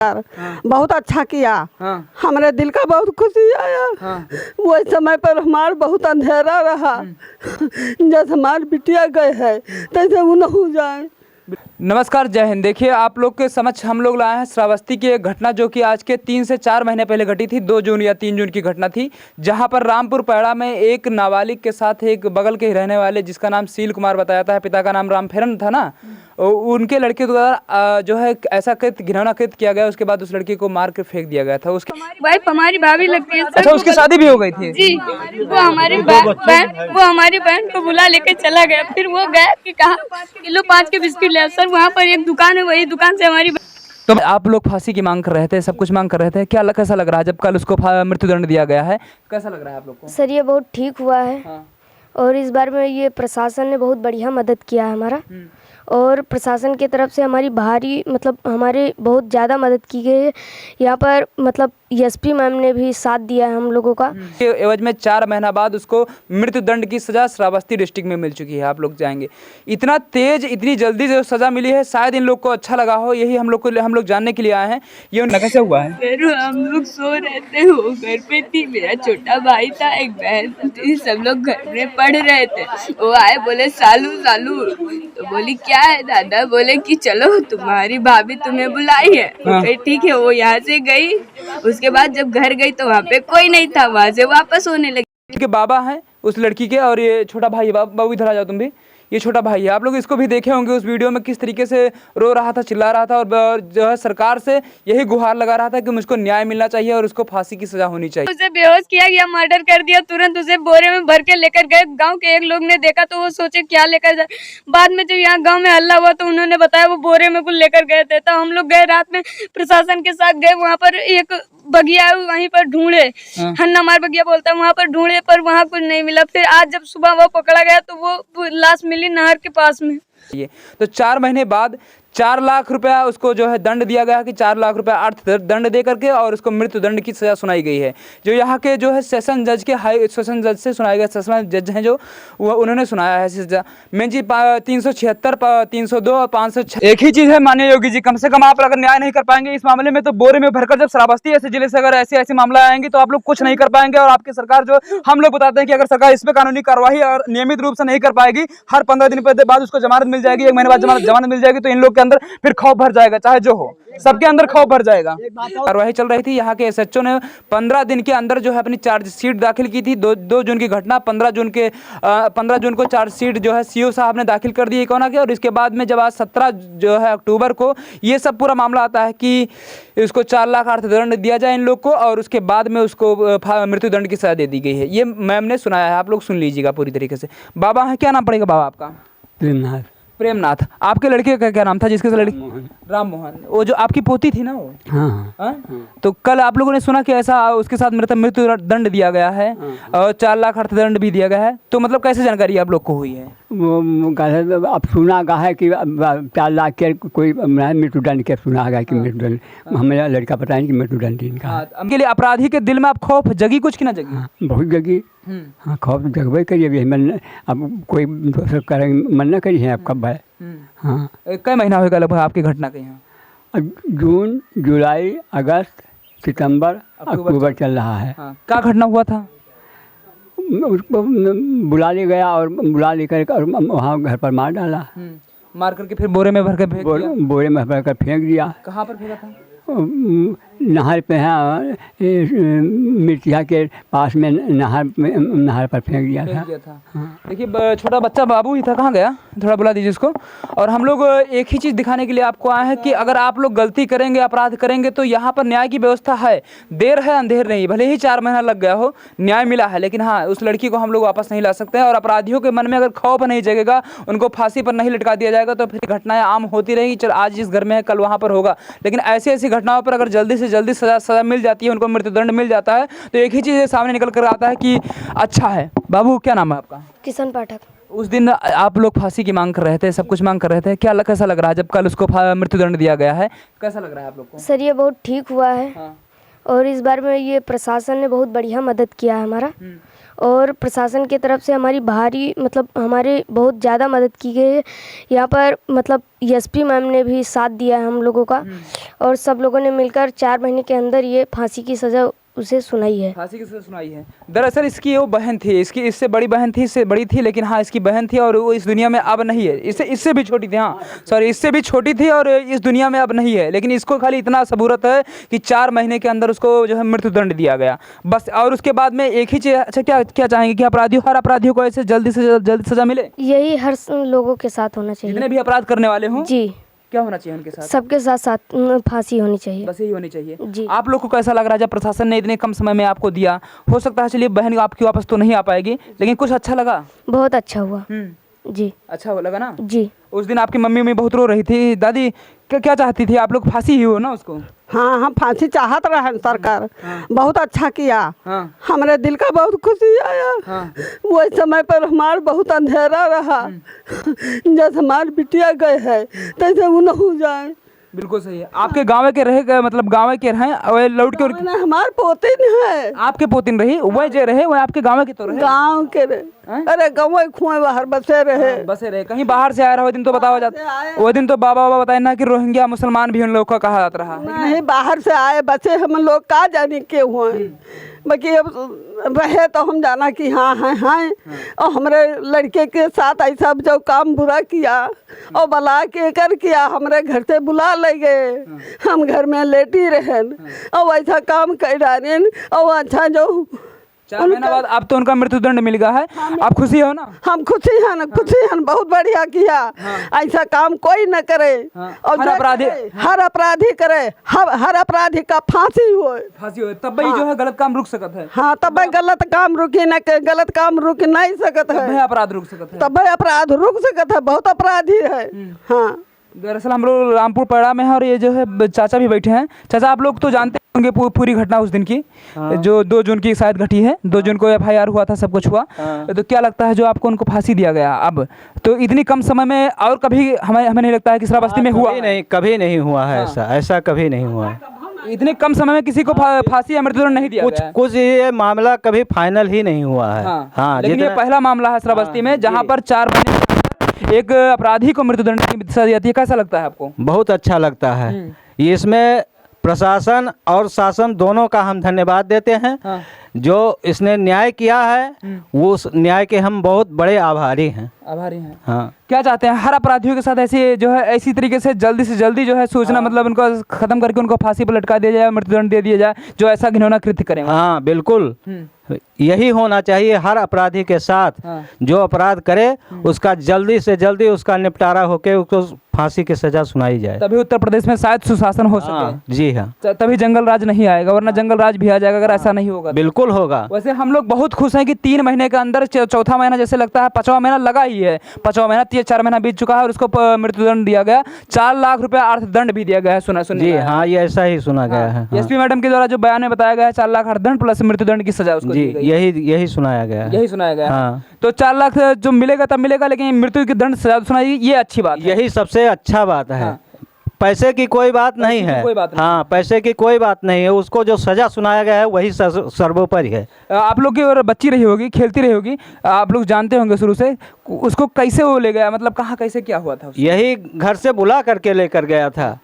बहुत अच्छा किया। हमारे दिल का बहुत खुशी आया। वो समय पर हमारा बहुत अंधेरा रहा। जैसे हमारी बिटिया गए है तैसे वो न हो जाए। नमस्कार, जय हिंद। देखिए, आप लोग के समक्ष हम लोग लाए हैं श्रावस्ती की एक घटना जो कि आज के 3 से 4 महीने पहले घटी थी। 2 जून या 3 जून की घटना थी, जहां पर रामपुर पैड़ा में एक नाबालिग के साथ एक बगल के ही रहने वाले, जिसका नाम सील कुमार बताया जाता है, पिता का नाम रामफेरन था ना, उनके लड़के द्वारा जो है ऐसा कृत्य, घिनौना कृत्य किया गया। उसके बाद उस लड़की को मार कर फेंक दिया गया था। उसके वाइफ हमारी भाभी लगती है। अच्छा, उसकी शादी भी हो गई थी जी। वो हमारी बहन को बुला लेके चला गया। फिर वो गया कि कहा किलो 5 के बिस्किट ले सर, वहाँ पर एक दुकान है, वही दुकान से हमारी। तो आप लोग फांसी की मांग कर रहे थे, सब कुछ मांग कर रहे थे, क्या कैसा लग रहा है जब कल उसको मृत्युदंड दिया गया है? कैसा लग रहा है आप लोग को? सर ये बहुत ठीक हुआ है। और इस बार में ये प्रशासन ने बहुत बढ़िया मदद किया है हमारा। और प्रशासन की तरफ से हमारी भारी हमारे बहुत ज़्यादा मदद की गई है। यहाँ पर एसपी मैम ने भी साथ दिया है हम लोगों का। एवज में 4 महीना बाद उसको मृत्युदंड की सजा श्रावस्ती डिस्ट्रिक्ट में मिल चुकी है। आप लोग जाएंगे, इतना तेज, इतनी जल्दी जो सजा मिली है, शायद इन लोग को अच्छा लगा हो। यही हम लोग जानने के लिए आए हैं। ये कैसे हुआ है? हम लोग सो रहे थे, वो घर पे थी, मेरा छोटा भाई था, एक बहन थी, सब लोग घर में पढ़ रहे थे। वो आए, बोले सालू सालू, तो बोली क्या है दादा? बोले कि चलो तुम्हारी भाभी तुम्हें बुलाई है। ठीक है, वो यहाँ से गई। उसके बाद जब घर गई तो वहाँ पे कोई नहीं था, वहाँ से वापस होने लगी। के बाबा हैं उस लड़की के, और ये छोटा भाई है। बाबू इधर आ जाओ तुम भी। ये छोटा भाई है। आप लोग इसको भी देखे होंगे उस वीडियो में, किस तरीके से रो रहा था, चिल्ला रहा था, और जो है सरकार से यही गुहार लगा रहा था कि मुझको न्याय मिलना चाहिए और उसको फांसी की सजा होनी चाहिए। उसे बेहोश किया गया, मर्डर कर दिया। तुरंत उसे बोरे में भर के लेकर गए। गांव के एक लोग ने देखा तो वो सोचे क्या लेकर जाए। बाद में जब यहाँ गांव में हल्ला हुआ तो उन्होंने बताया वो बोरे में कुछ लेकर गए थे। तो हम लोग गए, रात में प्रशासन के साथ गए। वहाँ पर एक बगिया है, वहीं पर ढूंढे, हन्ना मार बगिया बोलता है, वहाँ पर ढूंढे, पर वहाँ कुछ नहीं मिला। फिर आज जब सुबह वो पकड़ा गया तो वो लाश मिली नहर के पास में। तो 4 महीने बाद 4 लाख रुपया उसको जो है दंड दिया गया कि 4 लाख रुपया अर्थदंड दे करके, और उसको मृत्युदंड की सजा सुनाई गई है। जो यहाँ के जो है सेशन जज से सुनाया गया, सेशन जज हैं जो, वो उन्होंने सुनाया है सजा। मैं जी 376, 302 और 506। एक ही चीज़ है माननीय योगी जी, कम से कम आप अगर न्याय नहीं कर पाएंगे इस मामले में, तो बोरे में भरकर जब श्रावस्ती ऐसे जिले से अगर ऐसे मामला आएंगे तो आप लोग कुछ नहीं कर पाएंगे। और आपकी सरकार जो, हम लोग बताते हैं कि अगर सरकार इस पर कानूनी कार्रवाई और नियमित रूप से नहीं कर पाएगी, हर 15 दिन बाद उसको जमानत मिल जाएगी, 1 महीने बाद जमानत मिल जाएगी, तो इन लोग के अंदर फिर खौफ भर जाएगा, चाहे जो हो, सबके अंदर खौफ भर जाएगा। कार्रवाई चल रही थी। यहाँ के एसएचओ ने 15 दिन के अंदर जो है अपनी चार्जशीट दाखिल की थी। 2 जून की घटना, 15 जून को चार्जशीट जो है सीओ साहब ने दाखिल कर दी कोना के। और इसके बाद में जब आज 17 जो है अक्टूबर को ये सब पूरा मामला आता है कि इसको 4 लाख अर्थदंड दिया जाए इन लोग को, और उसके बाद में उसको मृत्युदंड की सजा दे दी गई है। ये मैम ने सुनाया है, आप लोग सुन लीजिएगा पूरी तरीके से। बाबा है, क्या नाम पड़ेगा बाबा आपका? प्रेमनाथ। आपके लड़के का क्या नाम था जिसके लड़की? राम मोहन। वो जो आपकी पोती थी ना, वो? हाँ। तो कल आप लोगों ने सुना कि ऐसा उसके साथ मृत्यु दंड दिया गया है और 4 लाख अर्थदंड भी दिया गया है। तो मतलब कैसे जानकारी आप लोग को हुई है? वो अब सुना गया है कि 4 लाख के कोई मृत्युदंड के सुना गया कि मृत्युदंड। हमें लड़का पता है कि मृत्युदंड इनका। के लिए अपराधी के दिल में आप खौफ जगी कुछ कि ना जगी? हाँ, बहुत जगी। हाँ, खौफ जगबे करिए। मन अब कोई दूसरा करेंगे, मन न करी है आपका भाई। हाँ, कई महीना होगा लगभग आपकी घटना के यहाँ? जून, जुलाई, अगस्त, सितंबर, अक्टूबर चल रहा है। क्या घटना हुआ था? उसको बुला ले गया और बुला लेकर और वहाँ घर पर मार डाला। मार करके फिर बोरे में भर कर फेंक दिया? बोरे में भर कर फेंक दिया। कहाँ पर फेंका था? नहर पे है, मिर्चिया के पास में नहर पर फेंक दिया था। देखिए, छोटा बच्चा बाबू ही था, कहाँ गया? थोड़ा बुला दीजिए उसको। और हम लोग एक ही चीज़ दिखाने के लिए आपको आए हैं कि अगर आप लोग गलती करेंगे, अपराध करेंगे, तो यहाँ पर न्याय की व्यवस्था है। देर है अंधेर नहीं। भले ही 4 महीना लग गया हो, न्याय मिला है। लेकिन हाँ, उस लड़की को हम लोग वापस नहीं ला सकते हैं। और अपराधियों के मन में अगर खौफ नहीं जगेगा, उनको फांसी पर नहीं लटका दिया जाएगा, तो फिर घटनाएं आम होती रहेंगी। चल, आज जिस घर में है कल वहाँ पर होगा। लेकिन ऐसी घटनाओं पर अगर जल्दी से जल्दी सजा मिल जाती है, उनको मृत्युदंड मिल जाता है, तो एक ही चीज़ सामने निकल कर आता है कि अच्छा है। बाबू, क्या नाम है आपका? किशन पाठक। उस दिन आप लोग फांसी की मांग कर रहे थे, सब कुछ मांग कर रहे थे, कैसा लग रहा है जब कल उसको मृत्युदंड दिया गया है? कैसा लग रहा है आप लोग को? सर ये बहुत ठीक हुआ है। और इस बार में ये प्रशासन ने बहुत बढ़िया मदद किया है हमारा। और प्रशासन की तरफ से हमारी भारी मतलब हमारे बहुत ज़्यादा मदद की गई है। यहाँ पर मतलब एसपी मैम ने भी साथ दिया है हम लोगों का, और सब लोगों ने मिलकर 4 महीने के अंदर ये फांसी की सज़ा उसे सुनाई है। फांसी की सजा सुनाई है। दरअसल इसकी वो बहन थी, इसकी इससे बड़ी बहन थी, इससे बड़ी थी, लेकिन हाँ इसकी बहन थी और वो इस दुनिया में अब नहीं है। इससे भी छोटी थी, हाँ सॉरी, इससे भी छोटी थी और इस दुनिया में अब नहीं है। लेकिन इसको खाली इतना सबूरत है कि 4 महीने के अंदर उसको जो है मृत्युदंड दिया गया बस। और उसके बाद में एक ही चीज़, अच्छा क्या क्या चाहेंगे कि हर अपराधियों को ऐसे जल्दी से जल्द सजा मिले? यही हर लोगों के साथ होना चाहिए। जितने भी अपराध करने वाले हों, जी, क्या होना चाहिए उनके साथ? सबके साथ साथ फांसी होनी चाहिए। बस यही होनी चाहिए जी। आप लोग को कैसा लग रहा है जब प्रशासन ने इतने कम समय में आपको दिया? हो सकता है चलिए बहन आपकी वापस तो नहीं आ पाएगी, लेकिन कुछ अच्छा लगा? बहुत अच्छा हुआ। जी, अच्छा लगा ना? जी। उस दिन आपकी मम्मी बहुत रो रही थी। दादी क्या चाहती थी आप लोग? फांसी ही हो ना उसको? हाँ, हम फांसी चाहत रहे सरकार। बहुत अच्छा किया। हाँ। हमारे दिल का बहुत खुशी आया। हाँ। वो समय पर हमारा बहुत अंधेरा रहा। जैसे हमारी बिटिया गए है तैसे वो न हो जाए। बिल्कुल सही है। आपके गाँव के रहे, मतलब गाँव के रहे और लौट के हमारे पोतीन है। आपके पोतिन रही वह जे रहे वह आपके गाँव के तो रहे? गाँव के रहे। अरे गाँव खुए बाहर बसे रहे। बसे रहे, कहीं बाहर से आया रहा वो दिन तो बताओ जाता, वो दिन तो बाबा बताए ना कि रोहिंग्या मुसलमान भी उन लोग का कहा जाता रहा। नहीं, बाहर से आए बच्चे हम लोग का जाने के हुए। बाकी अब रहे तो हम जाना कि हाँ हैं। और हमारे लड़के के साथ ऐसा जो काम बुरा किया और बुला के कर किया, हमारे घर से बुला ले गए। हम घर में लेटी रहे और वैसा काम कर डाले। और अच्छा जो 4 महीना बाद अब तो उनका मृत्युदंड मिल गया है, आप खुशी हो ना? हम खुशी हैं ना, खुशी हैं। बहुत बढ़िया किया। ऐसा काम कोई न करे। और हर अपराधी करे, हर अपराधी का फांसी हो। फांसी हो तब भाई जो है गलत काम रुक सकता है। हाँ, तब गलत काम रुकी न, गलत काम रुक नहीं सकता है। तब अपराध रुक सकता है। तब अपराध रुक सकता है। बहुत अपराधी है। हाँ, दरअसल हम लोग रामपुर पड़ा में हैं और ये जो है चाचा भी बैठे हैं। चाचा आप लोग तो जानते होंगे पूरी घटना उस दिन की। जो 2 जून की शायद घटी है। 2 जून को FIR हुआ था, सब कुछ हुआ। तो क्या लगता है जो आपको उनको फांसी दिया गया अब तो इतनी कम समय में, और कभी हमें नहीं लगता है कि श्रावस्ती में हुआ? नहीं, कभी नहीं हुआ है ऐसा कभी नहीं हुआ है। इतने कम समय में किसी को फांसी या मृत्युदंड नहीं दिया गया है। कुछ ये मामला कभी फाइनल ही नहीं हुआ है। हाँ, लेकिन ये पहला मामला है श्रावस्ती में जहाँ पर 4 महीने एक अपराधी को मृत्युदंड की सजा दी जाती है। कैसा लगता है आपको? बहुत अच्छा लगता है। इसमें प्रशासन और शासन दोनों का हम धन्यवाद देते हैं। जो इसने न्याय किया है वो उस न्याय के हम बहुत बड़े आभारी हैं। हाँ। क्या चाहते हैं हर अपराधियों के साथ ऐसे जो है ऐसी तरीके से जल्दी जो है सूचना मतलब उनको खत्म करके उनको फांसी पर लटका दिया जाए, मृत्युदंड दे दिया जाए जो ऐसा घिनौना कृत्य करें? हाँ, बिल्कुल यही होना चाहिए। हर अपराधी के साथ जो अपराध करे उसका जल्दी से जल्दी उसका निपटारा होके उसको फांसी की सजा सुनाई जाए, तभी उत्तर प्रदेश में शायद सुशासन हो सके। जी हाँ, तभी जंगल राज नहीं आएगा, वरना जंगल राज भी आ जाएगा अगर ऐसा नहीं होगा। बिल्कुल होगा। वैसे हम लोग बहुत खुश हैं कि 3 महीने के अंदर चौथा महीना जैसे लगता है 5वां महीना लगा ही है। 5वां महीना 4 महीना बीत चुका है और उसको मृत्युदंड दिया गया। 4 लाख रुपया अर्थदंड भी दिया गया है। सुना जी हाँ, ये ऐसा ही सुना गया है। एसपी मैडम के द्वारा जो बयान में बताया गया है 4 लाख अर्थदंड प्लस मृत्युदंड की सजा उसको जी, यही सुनाया गया है। यही सुनाया गया। हाँ। तो 4 लाख जो मिलेगा तब मिलेगा, लेकिन मृत्यु की दंड सजा सुनाई, ये अच्छी बात है। यही सबसे अच्छा बात है। पैसे की कोई बात नहीं है। हाँ, पैसे की कोई बात नहीं है। उसको जो सजा सुनाया गया है वही सर्वोपरि है। आप लोग की और बच्ची रही होगी, खेलती रही होगी, आप लोग जानते होंगे शुरू से, उसको कैसे वो ले गया, मतलब कहाँ कैसे क्या हुआ था? यही घर से बुला करके लेकर गया था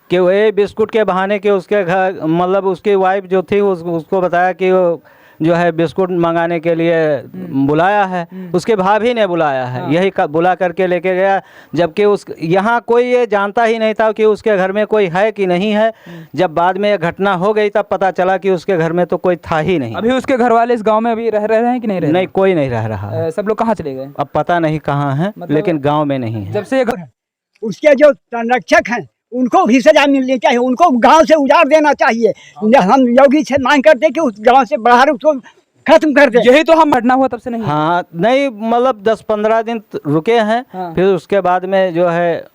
कि वही बिस्कुट के बहाने के उसके घर, मतलब उसकी वाइफ जो थी उसको बताया कि वो जो है बिस्कुट मंगाने के लिए बुलाया है। उसके भाभी ने बुलाया है। यही बुला करके लेके गया, जबकि उस यहाँ कोई ये जानता ही नहीं था कि उसके घर में कोई है कि नहीं है। जब बाद में ये घटना हो गई तब पता चला कि उसके घर में तो कोई था ही नहीं। अभी उसके घर वाले इस गांव में अभी रह रहे हैं कि नहीं रह रहे? नहीं, कोई नहीं रह रहा है। सब लोग कहाँ चले गए? अब पता नहीं कहाँ है, लेकिन गाँव में नहीं है। जब से उसके जो संरक्षक हैं उनको भी सजा मिलनी चाहिए। उनको गांव से उजाड़ देना चाहिए। हम योगी से मांग करते कि उस गांव से बाहर उसको खत्म कर दे। यही तो हम घटना हुआ तब से नहीं? हाँ, नहीं, मतलब 10-15 दिन रुके हैं। फिर उसके बाद में जो है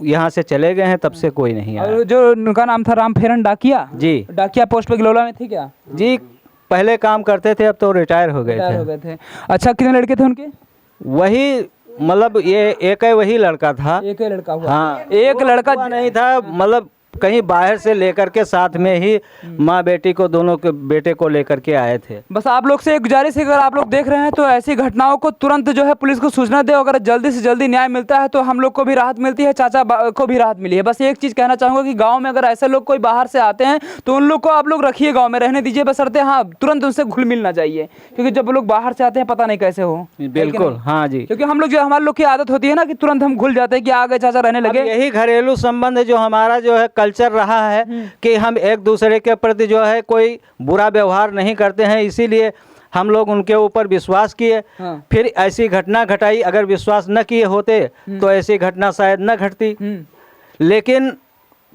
यहाँ से चले गए हैं, तब से कोई नहीं आया। और जो उनका नाम था रामफेरन डाकिया जी, डाकिया पोस्ट पे गिलोला में थी क्या? जी, पहले काम करते थे, अब तो रिटायर हो गए थे। अच्छा, कितने लड़के थे उनके? वही मतलब ये एक ही वही लड़का था। एक ही लड़का हुआ? हाँ, एक लड़का नहीं था, मतलब कहीं बाहर से लेकर के साथ में ही माँ बेटी को दोनों के बेटे को लेकर के आए थे। बस आप लोग से एक गुजारिश है, अगर आप लोग देख रहे हैं तो ऐसी घटनाओं को तुरंत जो है पुलिस को सूचना दे। अगर जल्दी से जल्दी न्याय मिलता है तो हम लोग को भी राहत मिलती है, चाचा को भी राहत मिली है। बस एक चीज़ कहना चाहूँगा कि गाँव में अगर ऐसे लोग कोई बाहर से आते हैं तो उन लोग को आप लोग रखिए, गाँव में रहने दीजिए, बशर्ते हाँ तुरंत उनसे घुल मिल ना जाइए, क्योंकि जब लोग बाहर से आते हैं पता नहीं कैसे हो। बिल्कुल, हाँ जी। क्योंकि हम लोग जो हमारे लोग की आदत होती है ना कि तुरंत हम घुल जाते हैं कि आ गए चाचा रहने लगे। यही घरेलू संबंध जो हमारा जो है कल्चर रहा है कि हम एक दूसरे के प्रति जो है कोई बुरा व्यवहार नहीं करते हैं, इसीलिए हम लोग उनके ऊपर विश्वास किए। फिर ऐसी घटना घटाई, अगर विश्वास न किए होते तो ऐसी घटना शायद न घटती। लेकिन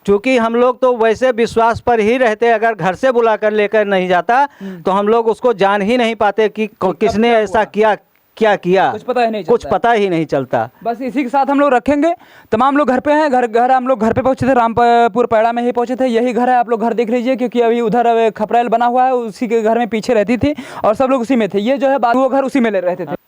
चूंकि हम लोग तो वैसे विश्वास पर ही रहते, अगर घर से बुलाकर लेकर नहीं जाता तो हम लोग उसको जान ही नहीं पाते कि किसने ऐसा किया, क्या किया, कुछ पता ही नहीं कुछ चलता। पता ही नहीं चलता। बस इसी के साथ हम लोग रखेंगे। तमाम लोग घर पे हैं, घर हम लोग घर पे पहुंचे थे, रामपुर पैड़ा में ही पहुंचे थे। यही घर है, आप लोग घर देख लीजिए, क्योंकि अभी उधर खपरेल बना हुआ है, उसी के घर में पीछे रहती थी और सब लोग उसी में थे। ये जो है वो घर उसी में रहते थे।